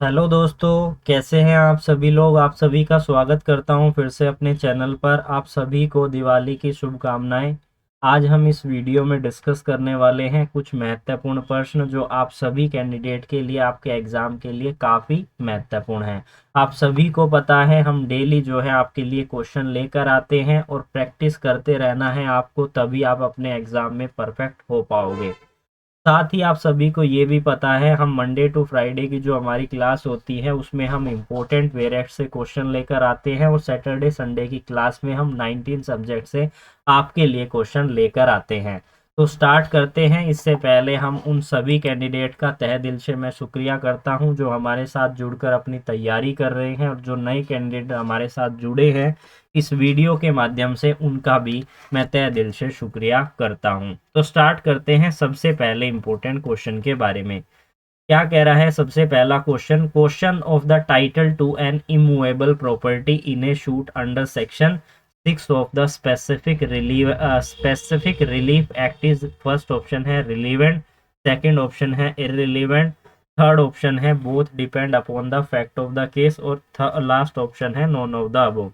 Hello दोस्तों, कैसे हैं आप सभी लोग। आप सभी का स्वागत करता हूं फिर से अपने चैनल पर। आप सभी को दिवाली की शुभकामनाएं। आज हम इस वीडियो में डिस्कस करने वाले हैं कुछ महत्वपूर्ण प्रश्न जो आप सभी कैंडिडेट के लिए, आपके एग्जाम के लिए काफ़ी महत्वपूर्ण हैं। आप सभी को पता है हम डेली जो है आपके लिए क्वेश्चन लेकर आते हैं और प्रैक्टिस करते रहना है आपको, तभी आप अपने एग्जाम में परफेक्ट हो पाओगे। साथ ही आप सभी को ये भी पता है हम मंडे टू फ्राइडे की जो हमारी क्लास होती है उसमें हम इम्पोर्टेंट वेरिएट से क्वेश्चन लेकर आते हैं, और सैटरडे संडे की क्लास में हम 19 सब्जेक्ट से आपके लिए क्वेश्चन लेकर आते हैं। तो स्टार्ट करते हैं। इससे पहले हम उन सभी कैंडिडेट का तहे दिल से मैं शुक्रिया करता हूं जो हमारे साथ जुड़कर अपनी तैयारी कर रहे हैं, और जो नए कैंडिडेट हमारे साथ जुड़े हैं इस वीडियो के माध्यम से उनका भी मैं तहे दिल से शुक्रिया करता हूं। तो स्टार्ट करते हैं सबसे पहले इंपॉर्टेंट क्वेश्चन के बारे में। क्या कह रहा है सबसे पहला question, question of the title to an immovable property in a suit under section 6 of the specific relief Act is. First option है रिलीवेंट, सेकंड ऑप्शन है इररिलेवेंट, थर्ड ऑप्शन है both depend upon the fact of the case, और last option है none of the above.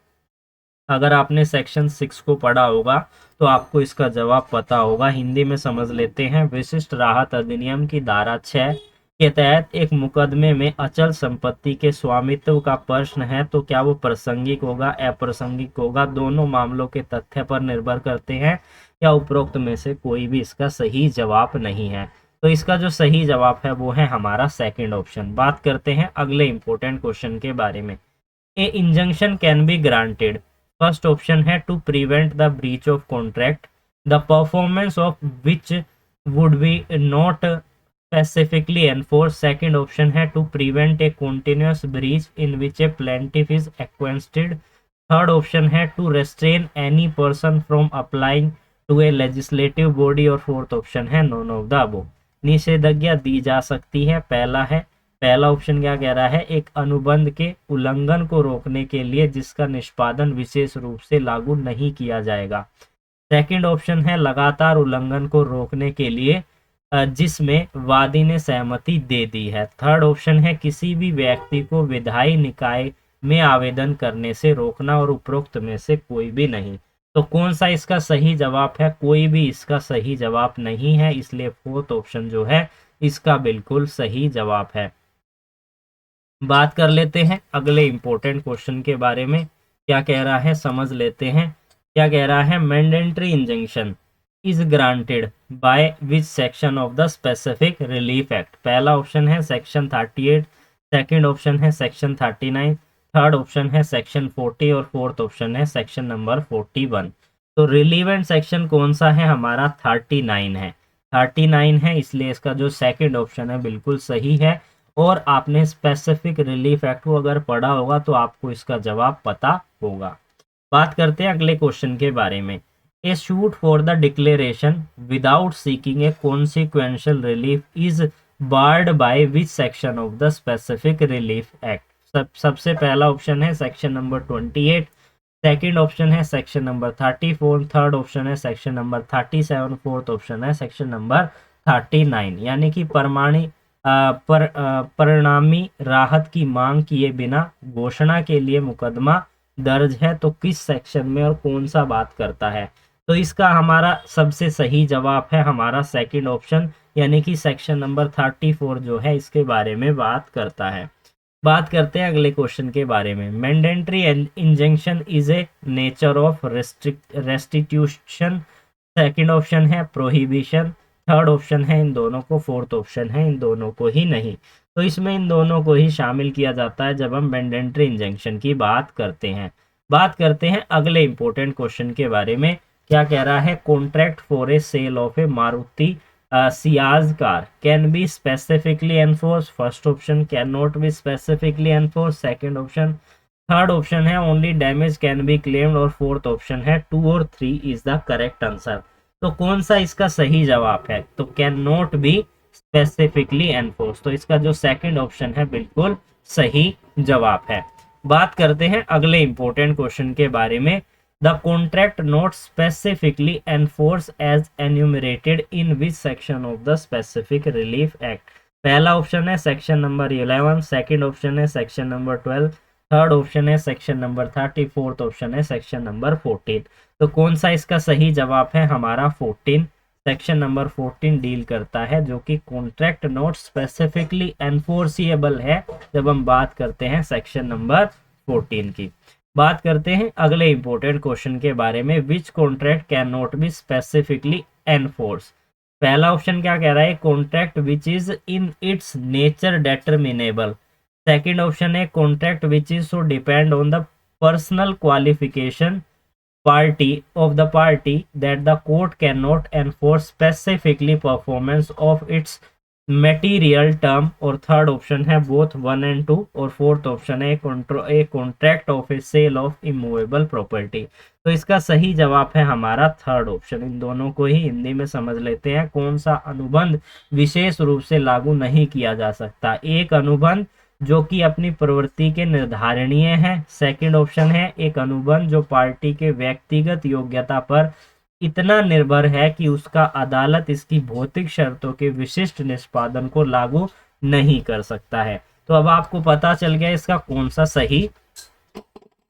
अगर आपने section 6 को पढ़ा होगा तो आपको इसका जवाब पता होगा। हिंदी में समझ लेते हैं। विशिष्ट राहत अधिनियम की धारा 6 के तहत एक मुकदमे में अचल संपत्ति के स्वामित्व का प्रश्न है तो क्या वो प्रासंगिक होगा, अप्रासंगिक होगा, दोनों मामलों के तथ्य पर निर्भर करते हैं, या उपरोक्त में से कोई भी इसका सही जवाब नहीं है। तो इसका जो सही जवाब है वो है हमारा सेकंड ऑप्शन। बात करते हैं अगले इंपॉर्टेंट क्वेश्चन के बारे में। A injunction can be granted. First option है to prevent the breach of contract, the performance of which would be not specifically enforce. Second option है to prevent a continuous breach in which a plaintiff is acquiesced. Third option है to restrain any person from applying to a legislative body, और fourth option है none of the above. निषेधाज्ञा दी जा सकती है। पहला ऑप्शन क्या कह रहा है, एक अनुबंध के उल्लंघन को रोकने के लिए जिसका निष्पादन विशेष रूप से लागू नहीं किया जाएगा। सेकंड ऑप्शन है लगातार उल्लंघन को रोकने के लिए जिसमें वादी ने सहमति दे दी है। थर्ड ऑप्शन है किसी भी व्यक्ति को विधायी निकाय में आवेदन करने से रोकना, और उपरोक्त में से कोई भी नहीं। तो कौन सा इसका सही जवाब है, कोई भी इसका सही जवाब नहीं है, इसलिए फोर्थ ऑप्शन जो है इसका बिल्कुल सही जवाब है। बात कर लेते हैं अगले इंपॉर्टेंट क्वेश्चन के बारे में। क्या कह रहा है समझ लेते हैं। क्या कह रहा है, mandatory injunction is granted by which section of the specific relief Act. पहला ऑप्शन है सेक्शन 38, सेकंड ऑप्शन है सेक्शन 39, थर्ड ऑप्शन है सेक्शन 40, और फोर्थ ऑप्शन है सेक्शन नंबर 41। तो रिलीवेंट सेक्शन कौन सा है हमारा, 39 है। 39 है, इसलिए इसका जो सेकंड ऑप्शन है बिल्कुल सही है। और आपने स्पेसिफिक रिलीफ एक्ट को अगर पढ़ा होगा तो आपको इसका जवाब पता होगा। बात करते हैं अगले क्वेश्चन के बारे में। A suit for the declaration without seeking a consequential relief is barred by which section of the specific relief act. सबसे पहला ऑप्शन है सेक्शन नंबर 28, सेकंड ऑप्शन है सेक्शन नंबर 34, थर्ड ऑप्शन है सेक्शन नंबर 37, फोर्थ ऑप्शन है section number 39। यानी कि परिणामी राहत की मांग किए बिना घोषणा के लिए मुकदमा दर्ज है तो किस सेक्शन में और कौन सा बात करता है। तो इसका हमारा सबसे सही जवाब है हमारा सेकंड ऑप्शन, यानी कि सेक्शन नंबर 34 जो है इसके बारे में बात करता है। बात करते हैं अगले क्वेश्चन के बारे में। Mandatory injunction is a nature of restitution. Second option है प्रोहिबिशन, थर्ड ऑप्शन है इन दोनों को, फोर्थ ऑप्शन है इन दोनों को ही नहीं। तो इसमें इन दोनों को ही शामिल किया जाता है जब हम मैंडेटरी इंजंक्शन की बात करते हैं। बात करते हैं अगले इंपॉर्टेंट क्वेश्चन के बारे में। क्या कह रहा है, contract for a sale of a Maruti Ciaz car can be specifically enforce. First option can not be specifically enforce, second option, third option है only damage can be claimed, और फोर्थ ऑप्शन है 2 और 3 इज द करेक्ट आंसर। तो कौन सा इसका सही जवाब है, तो can not be specifically enforce. तो इसका जो सेकंड ऑप्शन है बिल्कुल सही जवाब है। बात करते हैं अगले इंपॉर्टेंट क्वेश्चन के बारे में। The contract not specifically enforce as enumerated in which section of the specific relief Act. पहला ऑप्शन है सेक्शन नंबर 11, सेकंड ऑप्शन है सेक्शन नंबर 12, थर्ड ऑप्शन है सेक्शन नंबर 30, फोर्थ ऑप्शन है सेक्शन नंबर 14। तो कौन सा इसका सही जवाब है? हमारा 14। सेक्शन नंबर 14 डील करता है, जो कि कॉन्ट्रैक्ट नॉट स्पेसिफिकली एनफोर्सिएबल है। जब हम बात करते हैं सेक्शन नंबर 14 की, बात करते हैं अगले इंपॉर्टेंट क्वेश्चन के बारे में, which contract can not be specifically enforce. पहला ऑप्शन क्या कह रहा है? Contract which is in its nature determinable. Second option है contract which is so depend on the personal qualification party of the party that the court cannot enforce specifically performance of its material term, और third option है both 1 and 2, और fourth option है a contract of a sale of immovable property. तो इसका सही जवाब है हमारा थर्ड ऑप्शन। इन दोनों को ही हिंदी में समझ लेते हैं। कौन सा अनुबंध विशेष रूप से लागू नहीं किया जा सकता? एक अनुबंध जो कि अपनी प्रवृत्ति के निर्धारणीय है। सेकंड ऑप्शन है एक अनुबंध जो पार्टी के व्यक्तिगत योग्यता पर इतना निर्भर है कि उसका अदालत इसकी भौतिक शर्तों के विशिष्ट निष्पादन को लागू नहीं कर सकता है। तो अब आपको पता चल गया इसका कौन सा सही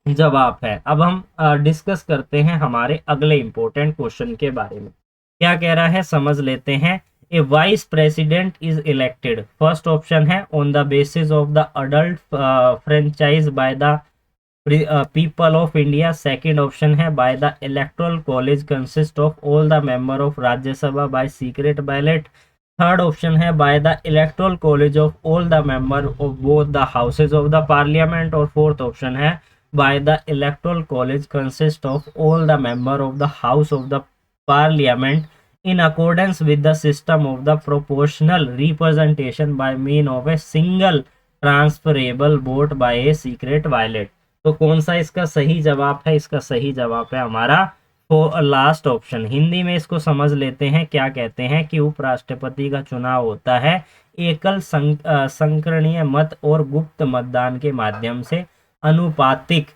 जवाब है। अब हम डिस्कस करते हैं हमारे अगले इंपॉर्टेंट क्वेश्चन के बारे में। क्या कह रहा है समझ लेते हैं। A vice president is elected, first option है on the basis of the adult franchise by the people of India. Second option है by the electoral college consist of all the member of Rajya Sabha by secret ballot. Third option है by the electoral college of all the member of both the houses of the parliament. और fourth option है by the electoral college consist of all the member of the house of the parliament in accordance with the system of the proportional representation by mean of a single transferable vote by a secret ballot। तो कौन सा इसका सही जवाब है? इसका सही जवाब है हमारा लास्ट ऑप्शन। हिंदी में इसको समझ लेते हैं। क्या कहते हैं कि उपराष्ट्रपति का चुनाव होता है एकल संकरणीय मत और गुप्त मतदान के माध्यम से अनुपातिक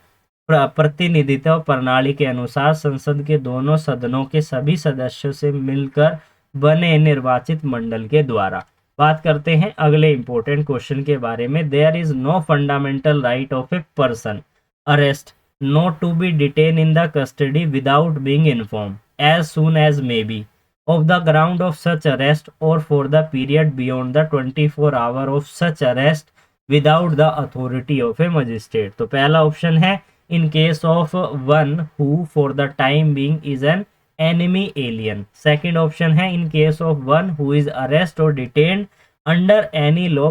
प्रतिनिधित्व प्रणाली के अनुसार संसद के दोनों सदनों के सभी सदस्यों से मिलकर बने निर्वाचित मंडल के द्वारा। बात करते हैं अगले इंपॉर्टेंट क्वेश्चन के बारे में। There is no fundamental right of a person arrest not to be detain in the custody without being inform as soon as may be of the ground of such arrest और for the period beyond the 24 hour of such arrest without the authority of a magistrate. तो पहला option है in case of one who for the time being is an enemy alien। second option है in case of one who is arrested or detained under any law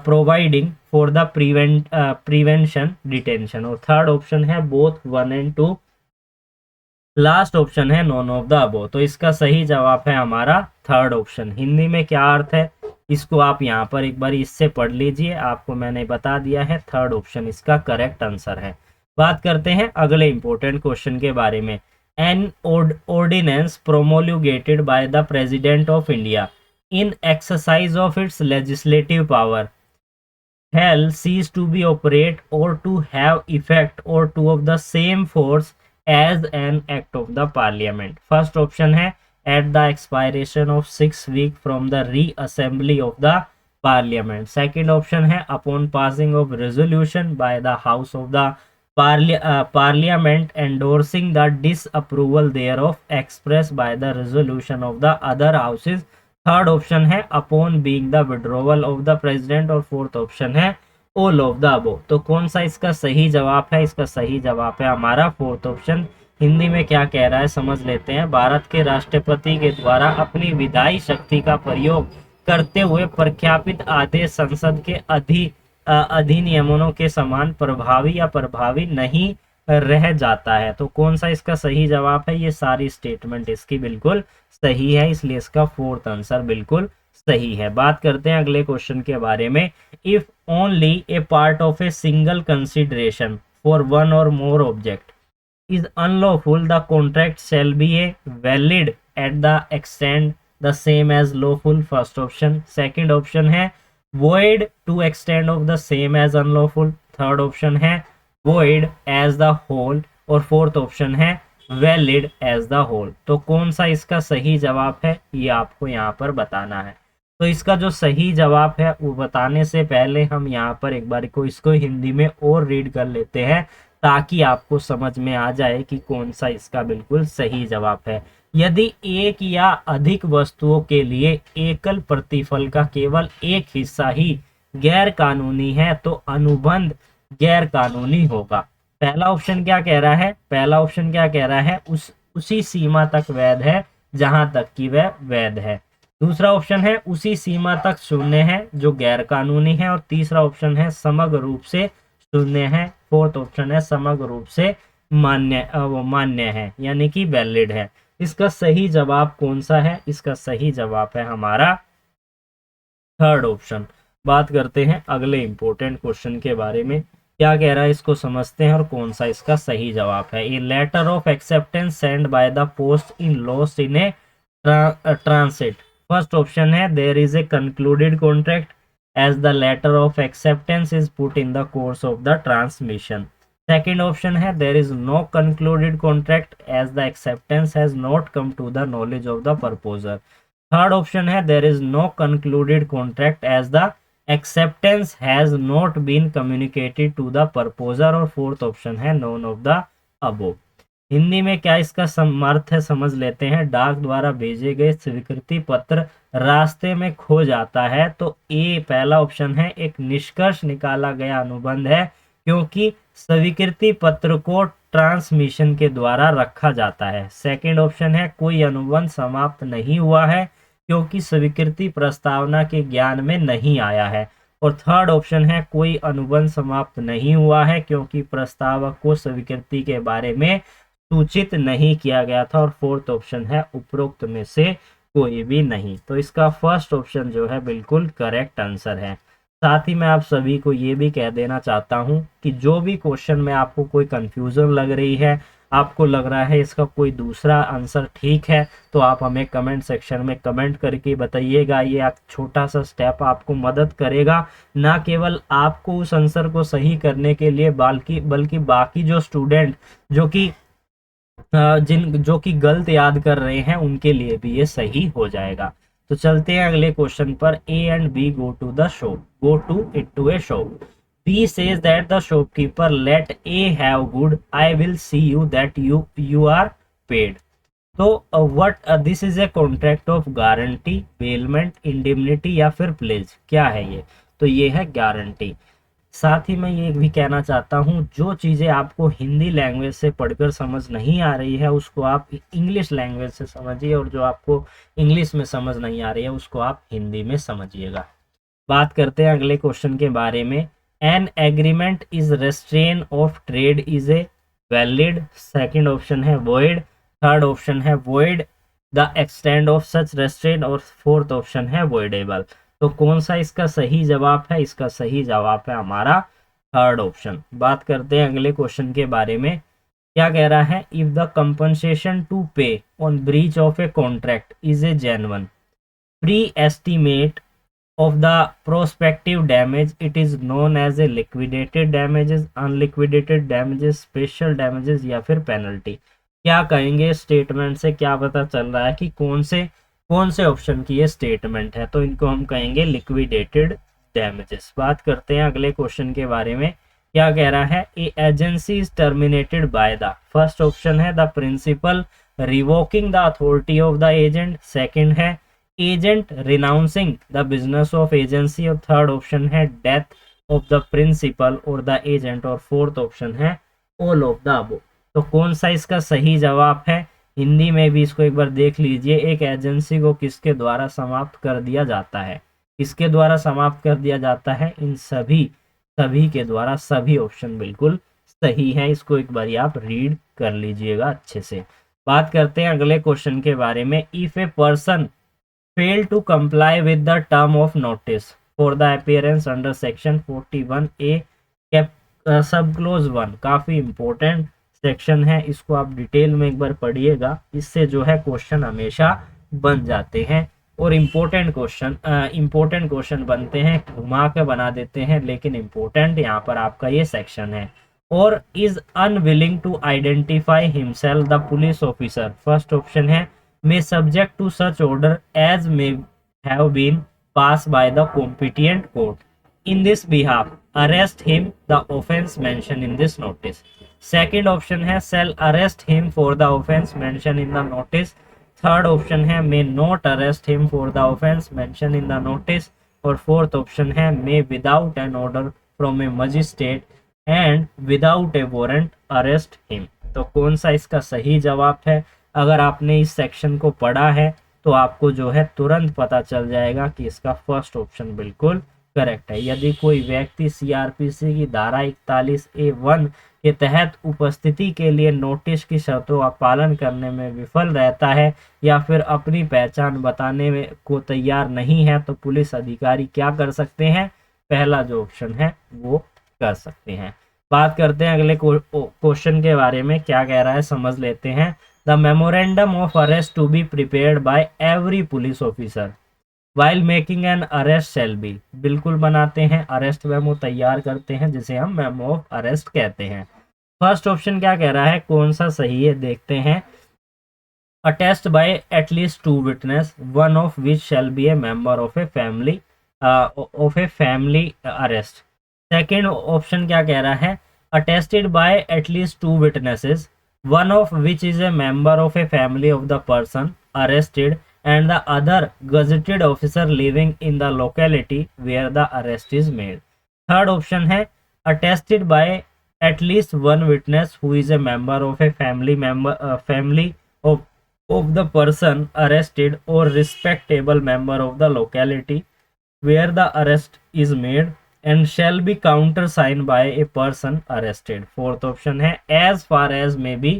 providing for the prevention detention। और third option है both 1 and 2। Last option है none of the above. तो इसका सही जवाब है हमारा थर्ड ऑप्शन। हिंदी में क्या अर्थ है इसको आप यहाँ पर एक बार इससे पढ़ लीजिए, आपको मैंने बता दिया है। थर्ड ऑप्शन इसका करेक्ट आंसर है। बात करते हैं अगले इंपॉर्टेंट क्वेश्चन के बारे में। An ordinance promulgated by the president of India in exercise of its legislative power shall cease to be operate or to have effect or to of the same force as an act of the parliament। first option है at the expiration of 6 weeks from the reassembly of the parliament। second option है upon passing of resolution by the house of the parliament endorsing the disapproval thereof expressed by the resolution of the other houses। Third option है upon being the withdrawal of the president. और fourth option है all of the above. तो कौन सा इसका सही जवाब है? इसका सही जवाब है हमारा फोर्थ ऑप्शन। हिंदी में क्या कह रहा है समझ लेते हैं। भारत के राष्ट्रपति के द्वारा अपनी विधायी शक्ति का प्रयोग करते हुए प्रख्यापित आदेश संसद के अधिनियमों के समान प्रभावी या प्रभावी नहीं रह जाता है। तो कौन सा इसका सही जवाब है? ये सारी स्टेटमेंट इसकी बिल्कुल सही है, इसलिए इसका फोर्थ आंसर बिल्कुल सही है। बात करते हैं अगले क्वेश्चन के बारे में। If only a part of a single consideration for one or more object is unlawful the contract shall be a valid at the extent the same as lawful. First option. Second option है void to extent of the same as unlawful। Third option है void as the whole। और fourth option है valid as the whole। तो कौन सा इसका सही जवाब है ये आपको यहाँ पर बताना है। तो इसका जो सही जवाब है वो बताने से पहले हम यहाँ पर एक बार को इसको हिंदी में और रीड कर लेते हैं, ताकि आपको समझ में आ जाए कि कौन सा इसका बिल्कुल सही जवाब है। यदि एक या अधिक वस्तुओं के लिए एकल प्रतिफल का केवल एक हिस्सा ही गैर कानूनी है तो अनुबंध गैर कानूनी होगा। पहला ऑप्शन क्या कह रहा है? पहला ऑप्शन क्या कह रहा है? उसी सीमा तक वैध है जहां तक कि वह वैध है। दूसरा ऑप्शन है उसी सीमा तक शून्य है जो गैर कानूनी है। और तीसरा ऑप्शन है समग्र रूप से शून्य है। फोर्थ ऑप्शन है समग्र रूप से वो मान्य है, यानी कि वैलिड है। इसका सही जवाब कौन सा है? इसका सही जवाब है हमारा थर्ड ऑप्शन। बात करते हैं अगले इंपॉर्टेंट क्वेश्चन के बारे में, क्या कह रहा है इसको समझते हैं और कौन सा इसका सही जवाब है। A letter of acceptance send by the post in lost in a transit. First option है there is a concluded contract as the letter of acceptance is put in the course of the transmission. Second option है there is no concluded contract as the acceptance has not come to the knowledge of the proposer. Third option है there is no concluded contract as the acceptance has not been communicated to the proposer. और fourth option है none of the above. Hindi में क्या इसका अर्थ है समझ लेते हैं। डाक द्वारा भेजे गए स्वीकृति पत्र रास्ते में खो जाता है तो ए पहला ऑप्शन है एक निष्कर्ष निकाला गया अनुबंध है, क्योंकि स्वीकृति पत्र को ट्रांसमिशन के द्वारा रखा जाता है। सेकंड ऑप्शन है कोई अनुबंध समाप्त नहीं हुआ है, क्योंकि स्वीकृति प्रस्तावना के ज्ञान में नहीं आया है। और थर्ड ऑप्शन है कोई अनुबंध समाप्त नहीं हुआ है, क्योंकि प्रस्तावक को स्वीकृति के बारे में सूचित नहीं किया गया था। और फोर्थ ऑप्शन है उपरोक्त में से कोई भी नहीं। तो इसका फर्स्ट ऑप्शन जो है बिल्कुल करेक्ट आंसर है। साथ ही मैं आप सभी को ये भी कह देना चाहता हूं कि जो भी क्वेश्चन में आपको कोई कंफ्यूजन लग रही है, आपको लग रहा है इसका कोई दूसरा आंसर ठीक है, तो आप हमें कमेंट सेक्शन में कमेंट करके बताइएगा। ये एक छोटा सा स्टेप आपको मदद करेगा, ना केवल आपको उस आंसर को सही करने के लिए बल्कि बाकी जो स्टूडेंट जो कि गलत याद कर रहे हैं उनके लिए भी ये सही हो जाएगा। तो चलते हैं अगले क्वेश्चन पर। A and B go to it to a shop. B says that the shopkeeper let A have good, I will see you that you are paid. तो what this is a contract of guarantee, bailment, indemnity या फिर pledge. क्या है ये? तो ये है guarantee. साथ ही मैं ये भी कहना चाहता हूँ, जो चीज़ें आपको हिंदी लैंग्वेज से पढ़कर समझ नहीं आ रही है उसको आप इंग्लिश लैंग्वेज से समझिए, और जो आपको इंग्लिश में समझ नहीं आ रही है उसको आप हिंदी में समझिएगा। बात करते हैं अगले क्वेश्चन के बारे में। An agreement is restrain of trade is a valid. Second option है वॉइड। थर्ड ऑप्शन है void the extend of such restrain. और फोर्थ ऑप्शन है वॉइडेबल। तो कौन सा इसका सही जवाब है? इसका सही जवाब है हमारा थर्ड ऑप्शन। बात करते हैं अगले क्वेश्चन के बारे में। क्या कह रहा है? If the compensation to pay on breach of a contract is a genuine pre estimate of the prospective damage, it is known as a liquidated damages, unliquidated damages, special damages या फिर penalty. क्या कहेंगे statement से? क्या पता चल रहा है कि कौन से ऑप्शन की ये स्टेटमेंट है? तो इनको हम कहेंगे लिक्विडेटेड डैमेजेस। बात करते हैं अगले क्वेश्चन के बारे में। क्या कह रहा है? A agency is terminated by the. First option है the principal revoking the authority of the agent. Second है agent renouncing the business of agency. और थर्ड ऑप्शन है डेथ ऑफ द प्रिंसिपल और द एजेंट। और fourth option है all of the above. तो कौन सा इसका सही जवाब है? हिंदी में भी इसको एक बार देख लीजिए। एक एजेंसी को किसके द्वारा समाप्त कर दिया जाता है? किसके द्वारा समाप्त कर दिया जाता है? इन सभी के द्वारा। सभी ऑप्शन बिल्कुल सही है। इसको एक बार आप रीड कर लीजिएगा अच्छे से। बात करते हैं अगले क्वेश्चन के बारे में। If a person fail to comply with the term of notice for the appearance under section 41A sub close 1, काफी इंपॉर्टेंट सेक्शन है, इसको आप डिटेल में एक बार पढ़िएगा। इससे जो है क्वेश्चन हमेशा बन जाते हैं और इम्पोर्टेंट क्वेश्चन बनते हैं, घुमा के बना देते हैं, लेकिन इम्पोर्टेंट यहाँ पर आपका ये सेक्शन है। और is unwilling to identify himself the police officer. First option है may subject to such order as may have been passed by the competent court. In this behalf, arrest him the offence mentioned in this notice. Second option है shall arrest him for the offence mentioned in the notice. Third option है may not arrest him for the offence mentioned in the notice. और fourth option है may without an order from a magistrate and without a warrant arrest him. तो कौन सा इसका सही जवाब है? अगर आपने इस सेक्शन को पढ़ा है तो आपको जो है तुरंत पता चल जाएगा कि इसका फर्स्ट ऑप्शन बिल्कुल करेक्ट है। यदि कोई व्यक्ति सीआरपीसी की धारा 41A1 के तहत उपस्थिति के लिए नोटिस की शर्तों का पालन करने में विफल रहता है या फिर अपनी पहचान बताने में को तैयार नहीं है तो पुलिस अधिकारी क्या कर सकते हैं? पहला जो ऑप्शन है वो कर सकते हैं। बात करते हैं अगले क्वेश्चन के बारे में, क्या कह रहा है समझ लेते हैं। The memorandum of arrest to be prepared by every police officer while making an arrest shall be. बिल्कुल बनाते हैं, अरेस्ट मेमो तैयार करते हैं जिसे हम मेमो ऑफ अरेस्ट कहते हैं। फर्स्ट ऑप्शन क्या कह रहा है, कौन सा सही है देखते हैं। Attest bye at least 2 witness one of which shell be A member of a family arrest. Second option क्या कह रहा है, attested bye at least 2 witnesses one of which is a member of a family of the person arrested and the other gazetted officer living in the locality where the arrest is made. Third option है attested by at least one witness who is a member of a family of the person arrested or respectable member of the locality where the arrest is made and shall be countersigned by a person arrested. Fourth option है as far as may be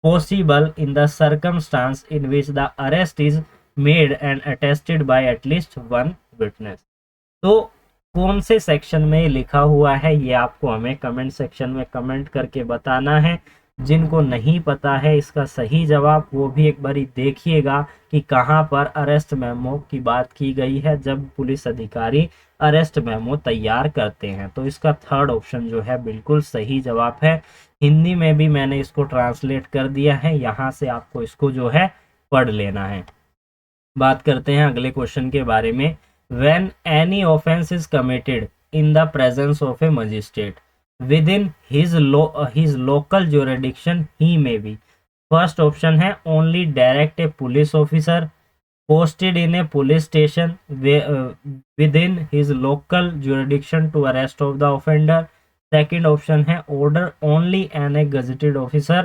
possible in the circumstance in which the arrest is made and attested by at least one witness. तो कौन से section में लिखा हुआ है ये आपको हमें कमेंट सेक्शन में कमेंट करके बताना है। जिनको नहीं पता है इसका सही जवाब वो भी एक बारी देखिएगा कि कहाँ पर अरेस्ट मेमो की बात की गई है जब पुलिस अधिकारी अरेस्ट मेमो तैयार करते हैं। तो इसका थर्ड ऑप्शन जो है बिल्कुल सही जवाब है। हिंदी में भी मैंने इसको ट्रांसलेट कर दिया है, यहाँ से आपको इसको जो है पढ़ लेना है। बात करते हैं अगले क्वेश्चन के बारे में। When any offence is committed in the presence of a magistrate within his local jurisdiction he may be. First option है only direct a police officer posted in a police station within his local jurisdiction to arrest of the offender. Second option है order only a gazetted officer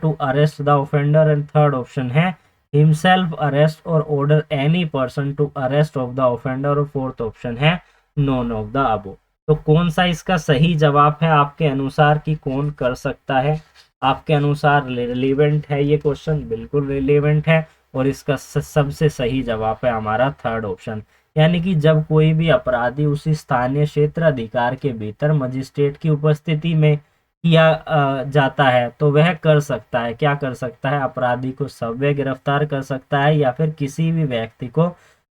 to arrest the offender. And third option है himself arrest or order any person to arrest of the offender. और fourth option है none of the above. तो कौन सा इसका सही जवाब है आपके अनुसार कि कौन कर सकता है? आपके अनुसार रिलेवेंट है ये क्वेश्चन? बिल्कुल रिलेवेंट है और इसका सबसे सही जवाब है हमारा थर्ड ऑप्शन। यानी कि जब कोई भी अपराधी उसी स्थानीय क्षेत्र अधिकार के भीतर मजिस्ट्रेट की उपस्थिति में किया जाता है तो वह कर सकता है, क्या कर सकता है? अपराधी को सव्य गिरफ्तार कर सकता है या फिर किसी भी व्यक्ति को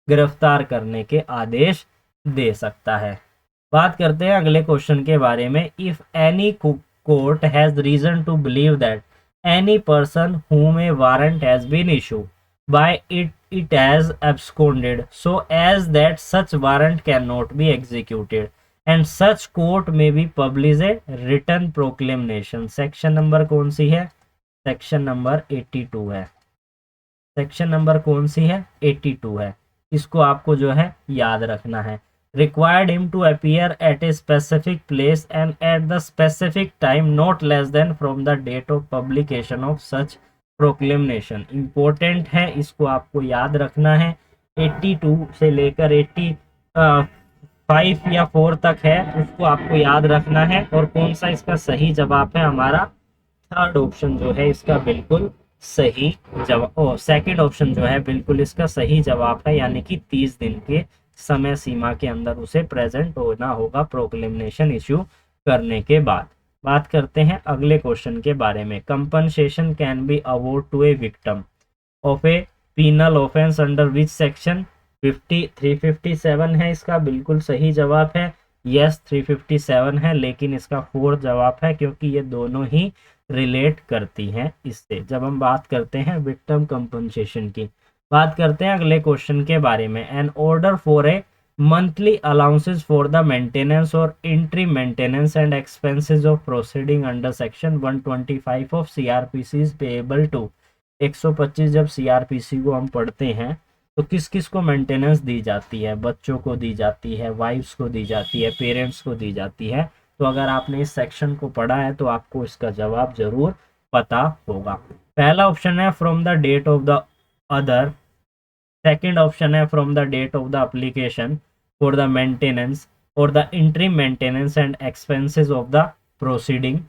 गिरफ्तार करने के आदेश दे सकता है। बात करते हैं अगले क्वेश्चन के बारे में। If any court has reason to believe that any person whom a warrant has been issued by it has absconded so as that such warrant cannot be executed and such court may be publish a written proclamation. Section number कौन सी है? Section number 82 है। Section number कौन सी है? 82 है। इसको आपको जो है याद रखना है। required him to appear at a specific place and at the specific time not less than from the date of publication of such proclamation. important है, इसको आपको याद रखना है। 82 से लेकर 85 या 4 तक है, उसको आपको याद रखना है। और कौन सा इसका सही जवाब है? हमारा थर्ड ऑप्शन जो है इसका बिल्कुल सही जवाब। सेकंड ऑप्शन जो है बिल्कुल इसका सही जवाब है, यानी कि 30 दिन के समय सीमा के अंदर उसे प्रेजेंट होना होगा प्रोक्लेमेशन इश्यू करने के बाद। बात करते हैं अगले क्वेश्चन के बारे में। Compensation can be award to a victim of a penal offence under which section? 357 है इसका बिल्कुल सही जवाब है। यस 357 है, लेकिन इसका फोर्थ जवाब है क्योंकि ये दोनों ही रिलेट करती हैं इससे। जब हम बात करते हैं विक्टिम कंपनसेशन की बात करते हैं अगले क्वेश्चन के बारे में। An order for a monthly allowances for the maintenance और entry maintenance and expenses of proceeding under section 125 of CrPC is payable to. 125 जब सीआरपीसी को हम पढ़ते हैं तो किस किस को मेंटेनेंस दी जाती है? बच्चों को दी जाती है, वाइफ्स को दी जाती है, पेरेंट्स को दी जाती है। तो अगर आपने इस सेक्शन को पढ़ा है तो आपको इसका जवाब जरूर पता होगा। पहला ऑप्शन है from the date of the other, second option है from the date of the application for the maintenance और the interim maintenance and expenses of the proceeding.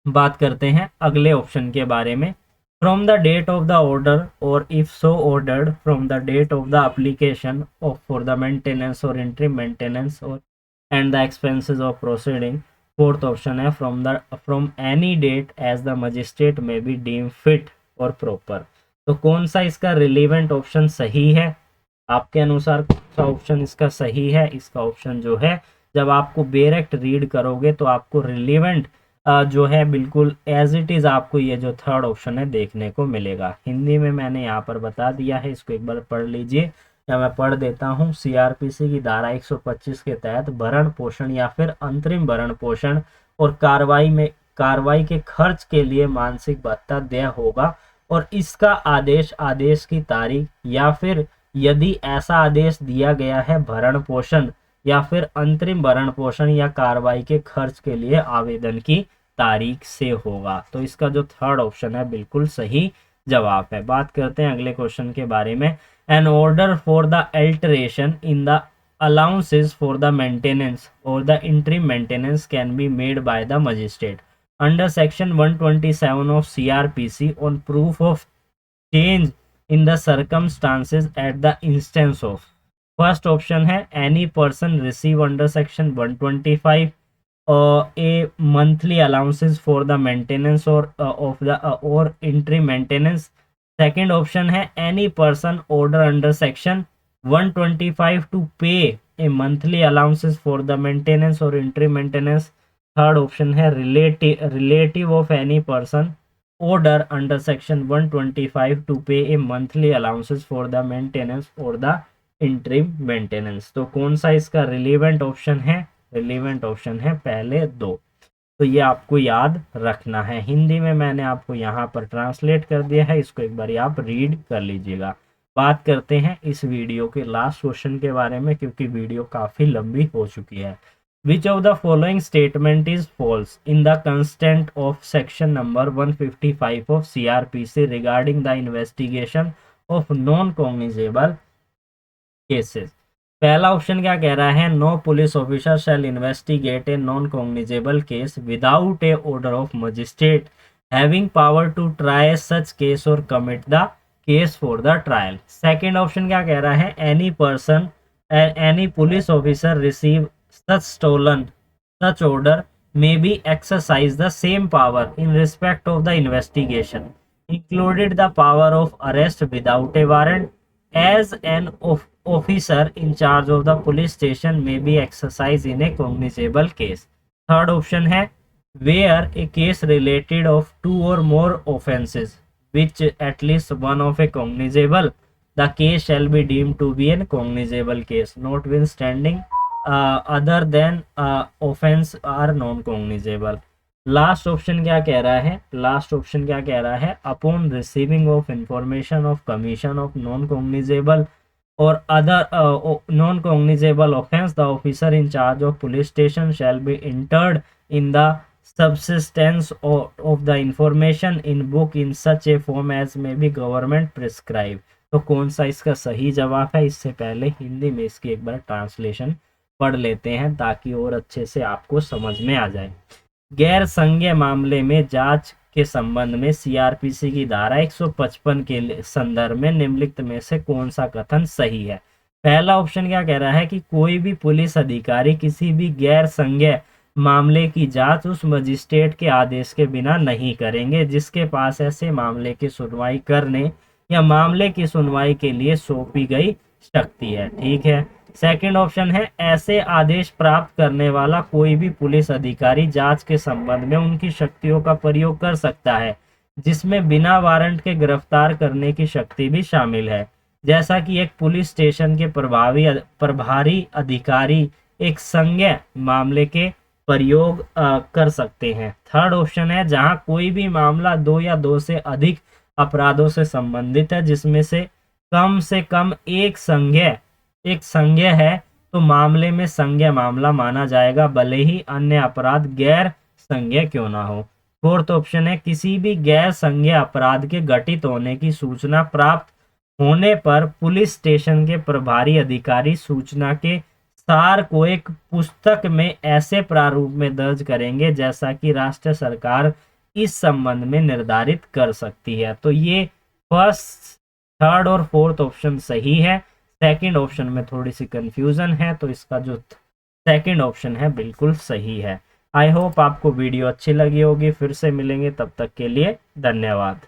बात करते हैं अगले ऑप्शन के बारे में। From the date of the order और if so ordered from the date of the application of for the maintenance और इंटरिम मेंटेनेंस और and the expenses of proceeding. Fourth option है from any date as the magistrate may be deem fit और proper. तो कौन सा इसका relevant option सही है? आपके अनुसार कौन सा ऑप्शन इसका सही है? इसका ऑप्शन जो है, जब आपको डायरेक्ट रीड करोगे तो आपको रिलेवेंट जो है बिल्कुल एज इट इज आपको ये जो थर्ड ऑप्शन है देखने को मिलेगा। हिंदी में मैंने यहाँ पर बता दिया है, इसको एक बार पढ़ लीजिए या मैं पढ़ देता हूँ। सीआरपीसी की धारा 125 के तहत भरण पोषण या फिर अंतरिम भरण पोषण और कार्रवाई के खर्च के लिए मानसिक भत्ता देय होगा और इसका आदेश की तारीख या फिर यदि ऐसा आदेश दिया गया है भरण पोषण या फिर अंतरिम भरण पोषण या कार्रवाई के खर्च के लिए आवेदन की तारीख से होगा। तो इसका जो थर्ड ऑप्शन है बिल्कुल सही जवाब है। बात करते हैं अगले क्वेश्चन के बारे में। An order for the alteration in the allowances for the maintenance और the interim maintenance can be made by the magistrate under section 127 of CrPC on proof of change in the circumstances at the instance of. First option है any person receive under section 125 a monthly allowances for the maintenance or of the or entry maintenance. Second option है any person order under section 125 to pay a monthly allowances for the maintenance or entry maintenance. Third option है relative of any person order under section 125 to pay a monthly allowances for the maintenance or the interim maintenance. तो कौन सा इसका relevant option है? Relevant option है पहले दो। तो ये आपको याद रखना है। हिंदी में मैंने आपको यहाँ पर ट्रांसलेट कर दिया है, इसको एक बार आप रीड कर लीजिएगा। बात करते हैं इस वीडियो के लास्ट क्वेश्चन के बारे में, क्योंकि वीडियो काफ़ी लंबी हो चुकी है। Which of the following statement is false in the constant of section number 155 of CrPC regarding the investigation of non cognizable cases. पहला ऑप्शन क्या कह रहा है? No police officer shall investigate a non cognizable case without a order of magistrate having power to try such case और commit the case for the trial. Second option क्या कह रहा है? Any police officer receive such stolen such order may be exercise the same power in respect of the investigation included the power of arrest without a warrant as an officer in charge of the police station may be exercised in a cognizable case. Third option है where a case related of two or more offences which at least one of a cognizable, the case shall be deemed to be a cognizable case notwithstanding other than offense are non cognizable. Last option क्या कह रहा है? Last option क्या कह रहा है? Upon receiving of information of commission of non cognizable और other non cognizable offence the officer in charge of police station shall be entered in the subsistence of the information in book in such a form as may be government prescribe. तो कौन सा इसका सही जवाब है? इससे पहले हिंदी में इसकी एक बार ट्रांसलेशन पढ़ लेते हैं ताकि और अच्छे से आपको समझ में आ जाए। गैर संज्ञेय मामले में जांच के संबंध में सीआरपीसी की धारा 155 के संदर्भ में निम्नलिखित में से कौन सा कथन सही है? पहला ऑप्शन क्या कह रहा है कि कोई भी पुलिस अधिकारी किसी भी गैर संज्ञेय मामले की जांच उस मजिस्ट्रेट के आदेश के बिना नहीं करेंगे जिसके पास ऐसे मामले की सुनवाई करने या मामले की सुनवाई के लिए सौंपी गई शक्ति है। ठीक है। सेकंड ऑप्शन है ऐसे आदेश प्राप्त करने वाला कोई भी पुलिस अधिकारी जांच के संबंध में उनकी शक्तियों का प्रयोग कर सकता है जिसमें बिना वारंट के गिरफ्तार करने की शक्ति भी शामिल है, जैसा कि एक पुलिस स्टेशन के प्रभारी अधिकारी एक संज्ञेय मामले के प्रयोग कर सकते हैं। थर्ड ऑप्शन है जहां कोई भी मामला दो या दो से अधिक अपराधों से संबंधित है, जिसमें से कम एक संज्ञेय है, तो मामले में संज्ञेय मामला माना जाएगा, भले ही अन्य अपराध गैर संज्ञेय क्यों ना हो। फोर्थ ऑप्शन है किसी भी गैर संज्ञेय अपराध के घटित होने की सूचना प्राप्त होने पर पुलिस स्टेशन के प्रभारी अधिकारी सूचना के सार को एक पुस्तक में ऐसे प्रारूप में दर्ज करेंगे जैसा कि राष्ट्र सरकार इस संबंध में निर्धारित कर सकती है। तो ये फर्स्ट, थर्ड और फोर्थ ऑप्शन सही है। सेकंड ऑप्शन में थोड़ी सी कंफ्यूजन है, तो इसका जो सेकंड ऑप्शन है बिल्कुल सही है। आई होप आपको वीडियो अच्छी लगी होगी। फिर से मिलेंगे, तब तक के लिए धन्यवाद।